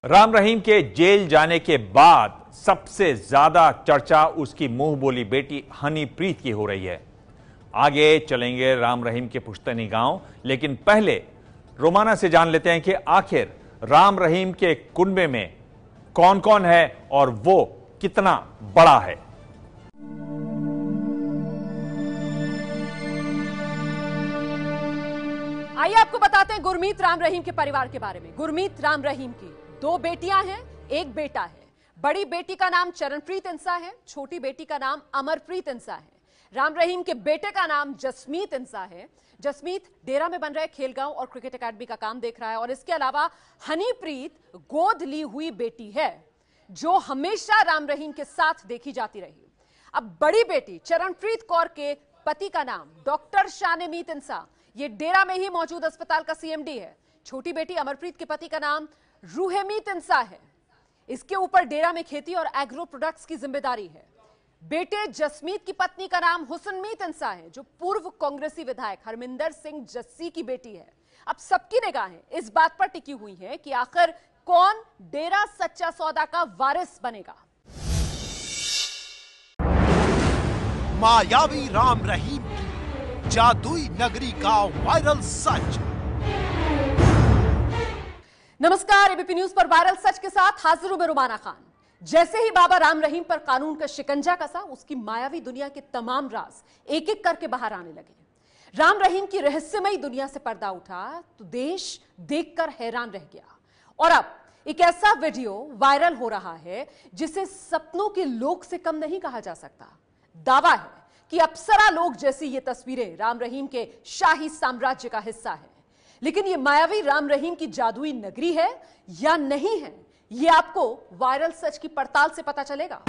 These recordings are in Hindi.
राम रहीम के जेल जाने के बाद सबसे ज्यादा चर्चा उसकी मुंह बोली बेटी हनीप्रीत की हो रही है। आगे चलेंगे राम रहीम के पुश्तैनी गांव, लेकिन पहले रोमाना से जान लेते हैं कि आखिर राम रहीम के कुनबे में कौन कौन है और वो कितना बड़ा है। आइए आपको बताते हैं गुरमीत राम रहीम के परिवार के बारे में। गुरमीत राम रहीम की 2 बेटियां हैं, 1 बेटा है। बड़ी बेटी का नाम चरणप्रीत इंसा है, छोटी बेटी का नाम अमरप्रीत इंसा है। राम रहीम के बेटे का नाम जसमीत इंसा है। जसमीत डेरा में बन रहे खेलगांव और क्रिकेट एकेडमी का काम देख रहा है और इसके अलावा हनीप्रीत गोद ली हुई बेटी है जो हमेशा राम रहीम के साथ देखी जाती रही। अब बड़ी बेटी चरणप्रीत कौर के पति का नाम डॉक्टर शानेमीत इंसा, ये डेरा में ही मौजूद अस्पताल का सीएमडी है। छोटी बेटी अमरप्रीत के पति का नाम रूहेमीत इंसा है। इसके ऊपर डेरा में खेती और एग्रो प्रोडक्ट्स की जिम्मेदारी है। बेटे जसमीत की पत्नी का नाम हुसनमीत इंसा है जो पूर्व कांग्रेसी विधायक हरमिंदर सिंह जस्सी की बेटी है। अब सबकी निगाहें इस बात पर टिकी हुई हैं कि आखिर कौन डेरा सच्चा सौदा का वारिस बनेगा। मायावी राम रहीम की जादुई नगरी का वायरल सच। नमस्कार, एबीपी न्यूज पर वायरल सच के साथ हाजिर हूं मैं रुमाना खान। जैसे ही बाबा राम रहीम पर कानून का शिकंजा कसा, उसकी मायावी दुनिया के तमाम राज एक एक करके बाहर आने लगे। राम रहीम की रहस्यमयी दुनिया से पर्दा उठा तो देश देखकर हैरान रह गया। और अब एक ऐसा वीडियो वायरल हो रहा है जिसे सपनों के लोक से कम नहीं कहा जा सकता। दावा है कि अप्सरा लोक जैसी ये तस्वीरें राम रहीम के शाही साम्राज्य का हिस्सा है। लेकिन ये मायावी राम रहीम की जादुई नगरी है या नहीं है, ये आपको वायरल सच की पड़ताल से पता चलेगा।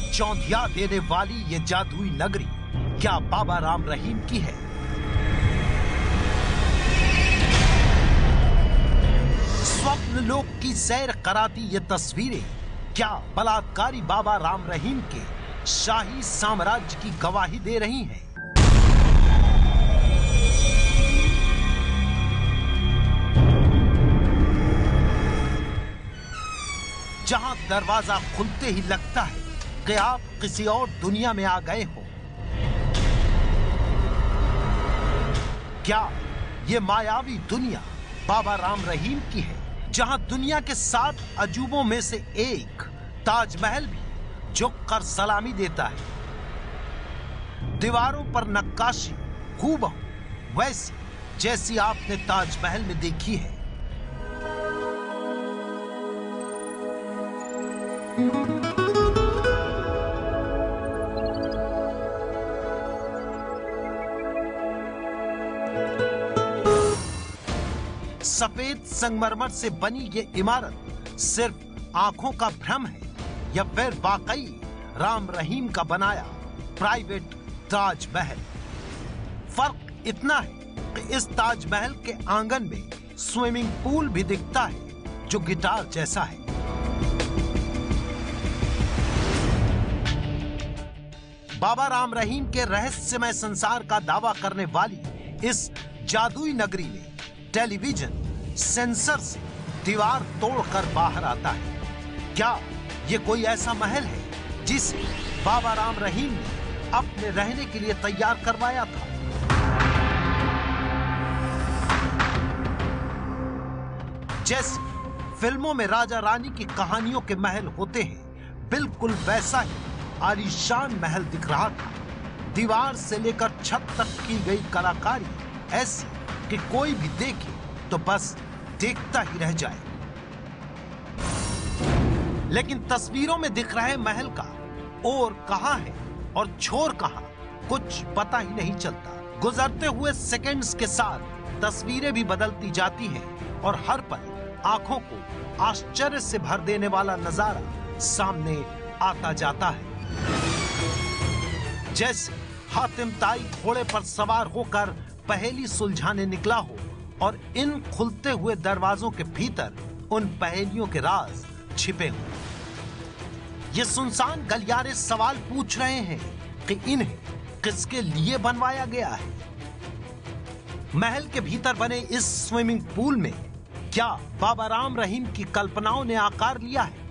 चौंधिया देने वाली ये जादुई नगरी क्या बाबा राम रहीम की है? स्वप्न लोक की सैर कराती ये तस्वीरें क्या बलात्कारी बाबा राम रहीम के शाही साम्राज्य की गवाही दे रही हैं? जहां दरवाजा खुलते ही लगता है कि आप किसी और दुनिया में आ गए हो। क्या ये मायावी दुनिया बाबा राम रहीम की है, जहां दुनिया के 7 अजूबों में से एक ताजमहल भी झुक कर सलामी देता है। दीवारों पर नक्काशी हूबहू वैसी जैसी आपने ताजमहल में देखी है। सफेद संगमरमर से बनी ये इमारत सिर्फ आंखों का भ्रम है या फिर वाकई राम रहीम का बनाया प्राइवेट ताजमहल? फर्क इतना है कि इस ताजमहल के आंगन में स्विमिंग पूल भी दिखता है जो गिटार जैसा है। बाबा राम रहीम के रहस्यमय संसार का दावा करने वाली इस जादुई नगरी में टेलीविजन सेंसर से दीवार तोड़कर बाहर आता है। क्या ये कोई ऐसा महल है जिसे बाबा राम रहीम ने अपने रहने के लिए तैयार करवाया था? जैसे फिल्मों में राजा रानी की कहानियों के महल होते हैं, बिल्कुल वैसा ही आलीशान महल दिख रहा था। दीवार से लेकर छत तक की गई कलाकारी ऐसी कि कोई भी देखे तो बस देखता ही रह जाए। लेकिन तस्वीरों में दिख रहे महल का और कहां है और छोर कहां, कुछ पता ही नहीं चलता। गुजरते हुए सेकंड्स के साथ तस्वीरें भी बदलती जाती हैं और हर पल आंखों को आश्चर्य से भर देने वाला नजारा सामने आता जाता है। जैसे हातिम ताई घोड़े पर सवार होकर पहेली सुलझाने निकला हो और इन खुलते हुए दरवाजों के भीतर उन पहेलियों के राज छिपे हों। ये सुनसान गलियारे सवाल पूछ रहे हैं कि इन्हें किसके लिए बनवाया गया है। महल के भीतर बने इस स्विमिंग पूल में क्या बाबा राम रहीम की कल्पनाओं ने आकार लिया है?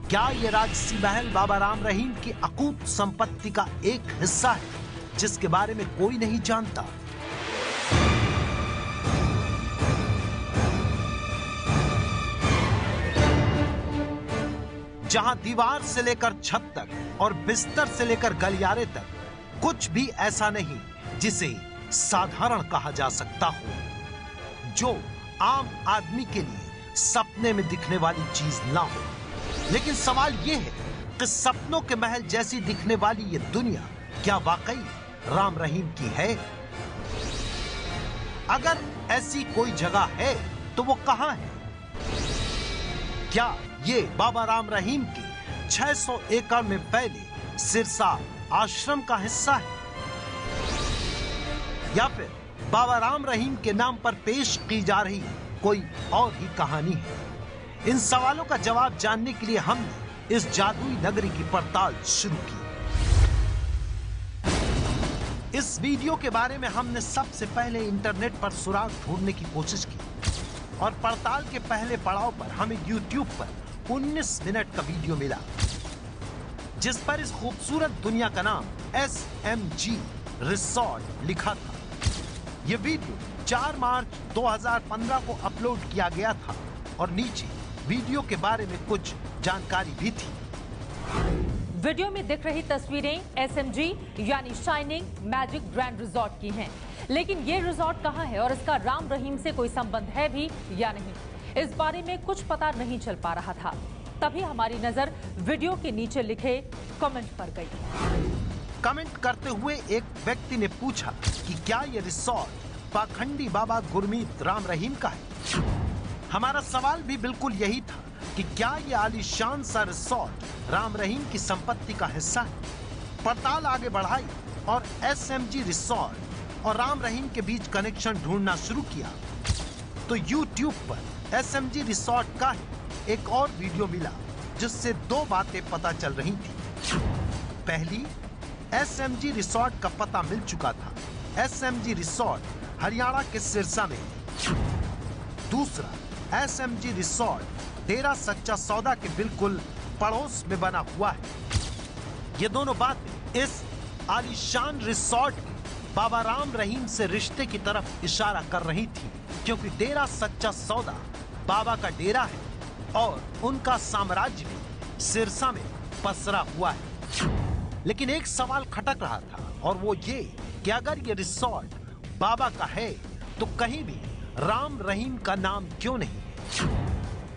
क्या ये राजसी महल बाबा राम रहीम की अकूत संपत्ति का एक हिस्सा है जिसके बारे में कोई नहीं जानता? जहां दीवार से लेकर छत तक और बिस्तर से लेकर गलियारे तक कुछ भी ऐसा नहीं जिसे साधारण कहा जा सकता हो, जो आम आदमी के लिए सपने में दिखने वाली चीज ना हो। लेकिन सवाल यह है कि सपनों के महल जैसी दिखने वाली ये दुनिया क्या वाकई राम रहीम की है? अगर ऐसी कोई जगह है तो वो कहां है? क्या ये बाबा राम रहीम के 600 एकड़ में फैले सिरसा आश्रम का हिस्सा है, या फिर बाबा राम रहीम के नाम पर पेश की जा रही कोई और ही कहानी है? इन सवालों का जवाब जानने के लिए हमने इस जादुई नगरी की पड़ताल शुरू की। इस वीडियो के बारे में हमने सबसे पहले इंटरनेट पर सुराग ढूंढने की कोशिश की और पड़ताल के पहले पड़ाव पर हमें YouTube पर 19 मिनट का वीडियो मिला जिस पर इस खूबसूरत दुनिया का नाम SMG रिसोर्ट लिखा था। यह वीडियो 4 मार्च 2015 को अपलोड किया गया था और नीचे वीडियो के बारे में कुछ जानकारी भी थी। वीडियो में दिख रही तस्वीरें SMG यानी शाइनिंग मैजिक ग्रैंड रिजॉर्ट की हैं। लेकिन ये रिजॉर्ट कहाँ है और इसका राम रहीम से कोई संबंध है भी या नहीं, इस बारे में कुछ पता नहीं चल पा रहा था। तभी हमारी नजर वीडियो के नीचे लिखे कमेंट पर गई। कमेंट करते हुए एक व्यक्ति ने पूछा कि क्या ये रिसोर्ट पाखंडी बाबा गुरमीत राम रहीम का है? हमारा सवाल भी बिल्कुल यही था कि क्या ये आलीशान सा रिसोर्ट राम रहीम की संपत्ति का हिस्सा है? पड़ताल आगे बढ़ाई और SMG रिसोर्ट और राम रहीम के बीच कनेक्शन ढूंढना शुरू किया तो YouTube पर SMG रिसोर्ट का ही एक और वीडियो मिला जिससे दो बातें पता चल रही थी। पहली, SMG रिसोर्ट का पता मिल चुका था। SMG रिसोर्ट हरियाणा के सिरसा में है। दूसरा, SMG रिसोर्ट डेरा सच्चा सौदा के बिल्कुल पड़ोस में बना हुआ है। ये दोनों बातें इस आलीशान रिसोर्ट के बाबा राम रहीम से रिश्ते की तरफ इशारा कर रही थी, क्योंकि डेरा सच्चा सौदा बाबा का डेरा है और उनका साम्राज्य भी सिरसा में पसरा हुआ है। लेकिन एक सवाल खटक रहा था और वो ये कि अगर ये रिसोर्ट बाबा का है तो कहीं भी राम रहीम का नाम क्यों नहीं है?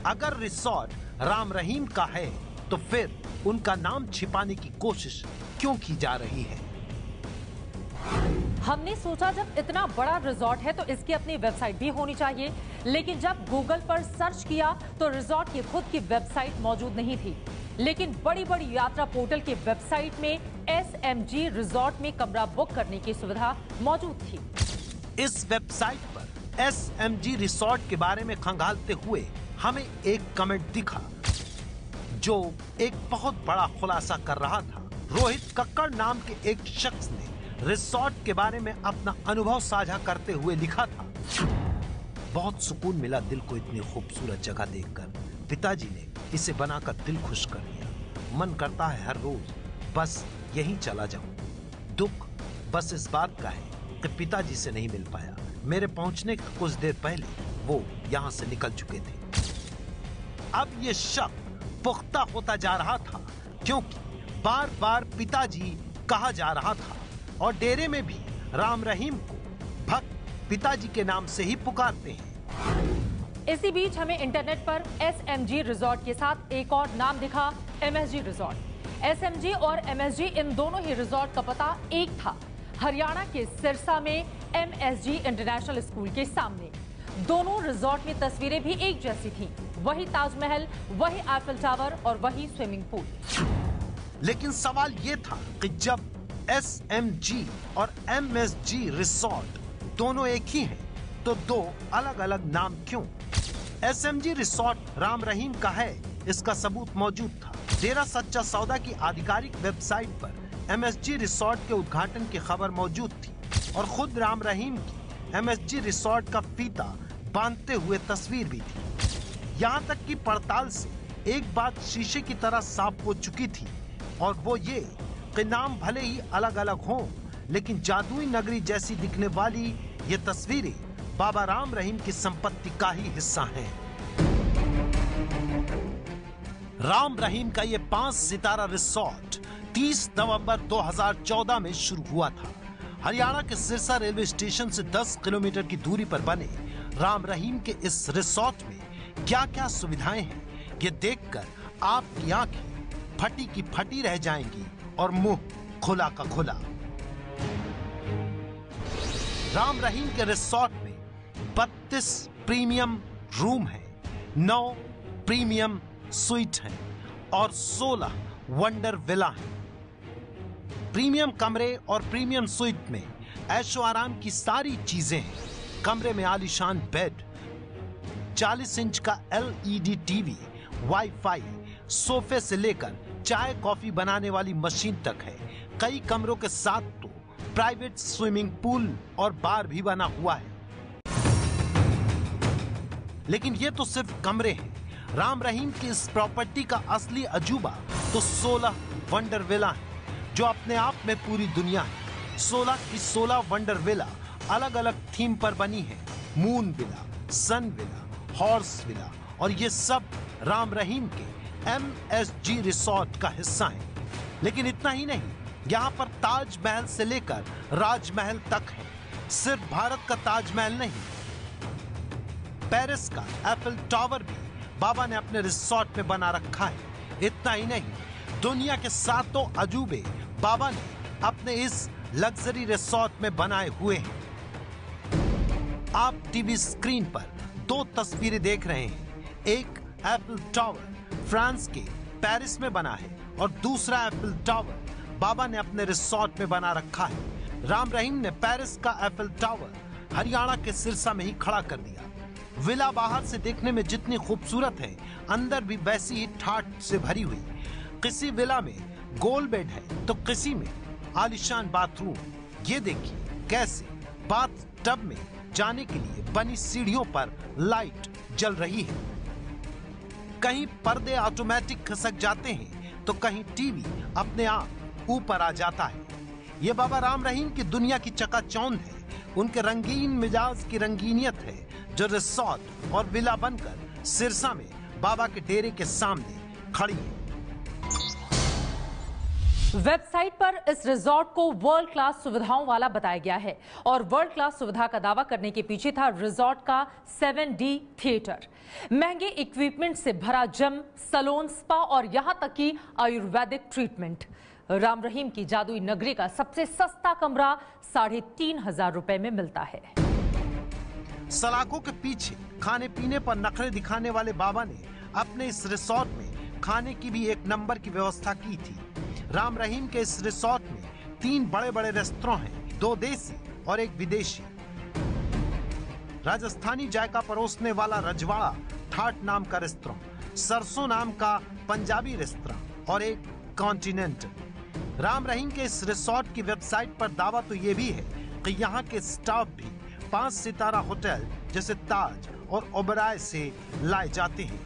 अगर रिसोर्ट राम रहीम का है तो फिर उनका नाम छिपाने की कोशिश क्यों की जा रही है? हमने सोचा जब इतना बड़ा रिजॉर्ट है तो इसकी अपनी वेबसाइट भी होनी चाहिए, लेकिन जब गूगल पर सर्च किया तो रिजॉर्ट की खुद की वेबसाइट मौजूद नहीं थी। लेकिन बड़ी बड़ी यात्रा पोर्टल की वेबसाइट में SMG रिजॉर्ट में कमरा बुक करने की सुविधा मौजूद थी। इस वेबसाइट पर SMG रिसोर्ट के बारे में खंगालते हुए हमें एक कमेंट दिखा जो एक बहुत बड़ा खुलासा कर रहा था। रोहित कक्कड़ नाम के एक शख्स ने रिसोर्ट के बारे में अपना अनुभव साझा करते हुए लिखा था, बहुत सुकून मिला दिल को इतनी खूबसूरत जगह देखकर। पिताजी ने इसे बनाकर दिल खुश कर दिया। मन करता है हर रोज बस यहीं चला जाऊं। दुख बस इस बात का है कि पिताजी से नहीं मिल पाया। मेरे पहुंचने के कुछ देर पहले वो यहां से निकल चुके थे। अब ये शक पुख्ता होता जा रहा था क्योंकि बार बार पिताजी कहा जा रहा था और डेरे में भी राम रहीम को भक्त पिताजी के नाम से ही पुकारते हैं। इसी बीच हमें इंटरनेट पर SMG रिजॉर्ट के साथ एक और नाम दिखा, MSG रिजॉर्ट। SMG और MSG इन दोनों ही रिजॉर्ट का पता एक था, हरियाणा के सिरसा में MSG इंटरनेशनल स्कूल के सामने। दोनों रिजॉर्ट में तस्वीरें भी एक जैसी थीं, वही ताजमहल, वही आईफल टावर और वही स्विमिंग पूल। लेकिन सवाल यह था कि जब SMG और MSG रिसोर्ट दोनों एक ही हैं, तो दो अलग अलग नाम क्यों? SMG रिसोर्ट राम रहीम का है, इसका सबूत मौजूद था। डेरा सच्चा सौदा की आधिकारिक वेबसाइट पर MSG रिसोर्ट के उद्घाटन की खबर मौजूद थी और खुद राम रहीम की MSG रिसोर्ट का फीता बांधते हुए तस्वीर भी थी। यहाँ तक कि पड़ताल से एक बात शीशे की तरह साफ हो चुकी थी और वो ये कि नाम भले ही अलग अलग हों, लेकिन जादुई नगरी जैसी दिखने वाली ये तस्वीरें बाबा राम रहीम की संपत्ति का ही हिस्सा हैं। राम रहीम का ये 5 सितारा रिसोर्ट 30 नवंबर 2014 में शुरू हुआ था। हरियाणा के सिरसा रेलवे स्टेशन से 10 किलोमीटर की दूरी पर बने राम रहीम के इस रिसोर्ट में क्या क्या सुविधाएं हैं, ये देखकर आपकी आंखें फटी की फटी रह जाएंगी और मुंह खुला का खुला। राम रहीम के रिसोर्ट में 32 प्रीमियम रूम हैं, 9 प्रीमियम स्वीट हैं और 16 वंडर विला हैं। प्रीमियम कमरे और प्रीमियम स्वीट में ऐशो आराम की सारी चीजें हैं। कमरे में आलीशान बेड, 40 इंच का LED टीवी, वाईफाई, सोफे से लेकर चाय कॉफी बनाने वाली मशीन तक है। कई कमरों के साथ तो प्राइवेट स्विमिंग पूल और बार भी बना हुआ है। लेकिन ये तो सिर्फ कमरे हैं। राम रहीम की इस प्रॉपर्टी का असली अजूबा तो 16 वंडर विला है, जो अपने आप में पूरी दुनिया है। 16 की 16 वंडर विला अलग अलग थीम पर बनी है। मून विला, सन विला, हॉर्स विला, और ये सब राम रहीम के MSG रिसोर्ट का हिस्सा है। लेकिन इतना ही नहीं, यहाँ पर ताजमहल से लेकर राजमहल तक है। सिर्फ भारत का ताजमहल नहीं, पेरिस का एफिल टावर भी बाबा ने अपने रिसोर्ट में बना रखा है। इतना ही नहीं, दुनिया के 7 अजूबे बाबा ने अपने इस लग्जरी रिसोर्ट में बनाए हुए हैं। आप टीवी स्क्रीन पर 2 तस्वीरें देख रहे हैं। एक एफिल टावर फ्रांस के पेरिस में बना है और दूसरा एफिल टावर बाबा ने अपने रिसोर्ट में बना रखा है। राम रहीम ने पेरिस का एफिल टावर हरियाणा के सिरसा में ही खड़ा कर दिया। विला बाहर से देखने में जितनी खूबसूरत है, अंदर भी वैसी ही ठाठ से भरी हुई। किसी विला में गोल बेड है तो किसी में आलीशान बाथरूम। ये देखिए कैसे बाथ टब में जाने के लिए बनी सीढ़ियों पर लाइट जल रही है। कहीं पर्दे ऑटोमेटिक खिसक जाते हैं तो कहीं टीवी अपने आप ऊपर आ जाता है। ये बाबा राम रहीम की दुनिया की चकाचौंध है। उनके रंगीन मिजाज की रंगीनियत है, जो रिसोर्ट और विला बनकर सिरसा में बाबा के डेरे के सामने खड़ी है। वेबसाइट पर इस रिजॉर्ट को वर्ल्ड क्लास सुविधाओं वाला बताया गया है और वर्ल्ड क्लास सुविधा का दावा करने के पीछे था रिजॉर्ट का 7D थिएटर, महंगे इक्विपमेंट से भरा जिम, सैलून, स्पा और यहां तक कि आयुर्वेदिक ट्रीटमेंट। राम रहीम की जादुई नगरी का सबसे सस्ता कमरा 3,500 रुपए में मिलता है। सलाखों के पीछे खाने पीने पर नखरे दिखाने वाले बाबा ने अपने इस रिसोर्ट में खाने की भी एक नंबर की व्यवस्था की थी। राम रहीम के इस रिसोर्ट में 3 बड़े-बड़े रेस्टोरेंट हैं, 2 देसी और 1 विदेशी। राजस्थानी जायका परोसने वाला रजवाड़ा ठाट नाम का रेस्टोरेंट, सरसों नाम का पंजाबी रेस्टोरेंट और 1 कॉन्टिनेंटल। राम रहीम के इस रिसोर्ट की वेबसाइट पर दावा तो ये भी है कि यहाँ के स्टाफ भी 5 सितारा होटल जैसे ताज और ओबराय से लाए जाते हैं।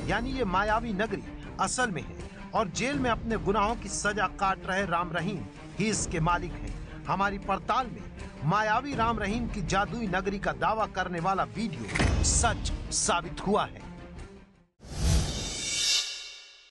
यानी ये मायावी नगरी असल में है और जेल में अपने गुनाहों की सजा काट रहे राम रहीम ही इसके मालिक हैं। हमारी पड़ताल में मायावी राम रहीम की जादुई नगरी का दावा करने वाला वीडियो सच साबित हुआ है।